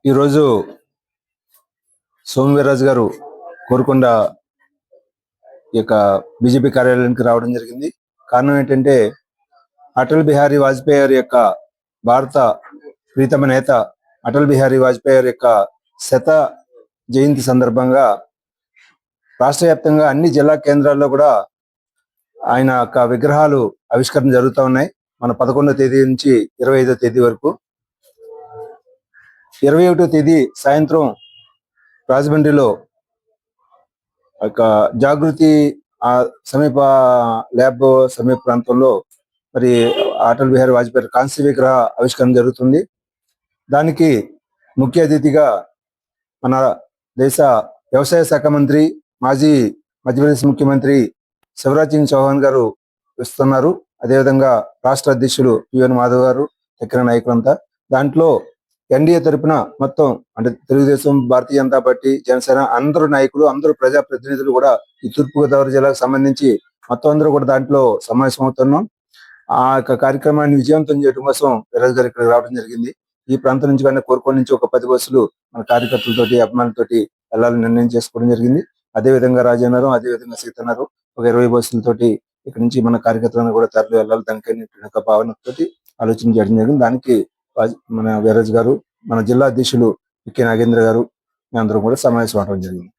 ఈరోజు సోమవీర్రాజు గారు కోరుకొండ యొక్క బీజేపీ కార్యాలయానికి రావడం జరిగింది. కారణం ఏంటంటే అటల్ బిహారీ వాజ్పేయి గారి యొక్క భారత ప్రీతమ నేత అటల్ బిహారీ వాజ్పేయి గారి యొక్క శత జయంతి సందర్భంగా రాష్ట్ర వ్యాప్తంగా అన్ని జిల్లా కేంద్రాల్లో కూడా ఆయన యొక్క విగ్రహాలు ఆవిష్కరణ జరుగుతూ ఉన్నాయి. మన 11వ తేదీ నుంచి 25వ తేదీ వరకు. 21వ తేదీ సాయంత్రం రాజమండ్రిలో ఒక జాగృతి సమీప ల్యాబ్ సమీప ప్రాంతంలో మరి అటల్ బిహారీ వాజ్పేయి కాంస్య విగ్రహ ఆవిష్కరణ జరుగుతుంది. దానికి ముఖ్య అతిథిగా మన దేశ వ్యవసాయ శాఖ మంత్రి, మాజీ మధ్యప్రదేశ్ ముఖ్యమంత్రి శివరాజ్ సింగ్ చౌహాన్ గారు వస్తున్నారు. అదేవిధంగా రాష్ట్ర అధ్యక్షులు పిఎన్ మాధవ్ గారు, ఎక్కడ నాయకులంతా. దాంట్లో ఎన్డీఏ తరపున మొత్తం అంటే తెలుగుదేశం, భారతీయ జనతా పార్టీ, జనసేన అందరూ నాయకులు, అందరూ ప్రజాప్రతినిధులు కూడా ఈ తూర్పుగోదావరి జిల్లాకు సంబంధించి మొత్తం అందరూ కూడా దాంట్లో సమావేశం అవుతున్నాం. ఆ యొక్క కార్యక్రమాన్ని విజయవంతం చేయడం కోసం వీర్రాజు గారు ఇక్కడికి రావడం జరిగింది. ఈ ప్రాంతం నుంచి కానీ కోరుకోండి నుంచి ఒక 10 బస్సులు మన కార్యకర్తలతోటి, అభిమానులతోటి వెళ్ళాలని నిర్ణయం చేసుకోవడం జరిగింది. అదేవిధంగా రాజానగరం, అదేవిధంగా సీతానగరం ఒక 20 బస్సులతోటి ఇక్కడ నుంచి మన కార్యకర్తలను కూడా తరలి వెళ్ళాలి. దానికైనా భావనతోటి ఆలోచన చేయడం జరిగింది. దానికి మన వీర్రాజు గారు, మన జిల్లా అధ్యక్షులు వికే నాగేంద్ర గారు, అందరం కూడా సమావేశం అవడం జరిగింది.